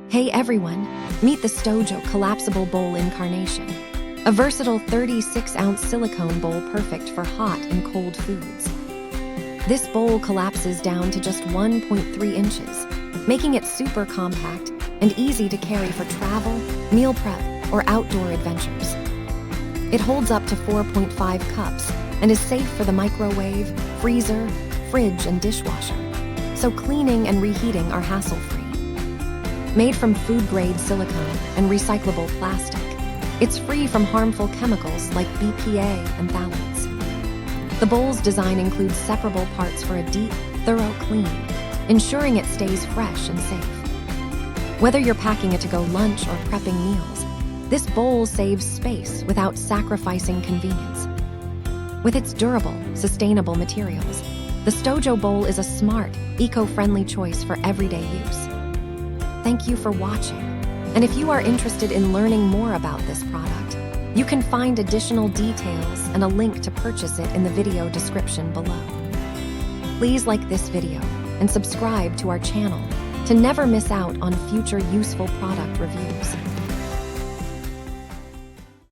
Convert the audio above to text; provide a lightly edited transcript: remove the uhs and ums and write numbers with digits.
Hey everyone, meet the STOJO Collapsible Bowl in Carnation, a versatile 36-ounce silicone bowl perfect for hot and cold foods. This bowl collapses down to just 1.3 inches, making it super compact and easy to carry for travel, meal prep, or outdoor adventures. It holds up to 4.5 cups and is safe for the microwave, freezer, fridge, and dishwasher, so cleaning and reheating are hassle-free. Made from food-grade silicone and recyclable plastic, it's free from harmful chemicals like BPA and phthalates. The bowl's design includes separable parts for a deep, thorough clean, ensuring it stays fresh and safe. Whether you're packing a to-go lunch or prepping meals, this bowl saves space without sacrificing convenience. With its durable, sustainable materials, the STOJO Bowl is a smart, eco-friendly choice for everyday use. Thank you for watching, and if you are interested in learning more about this product, you can find additional details and a link to purchase it in the video description below. Please like this video and subscribe to our channel to never miss out on future useful product reviews.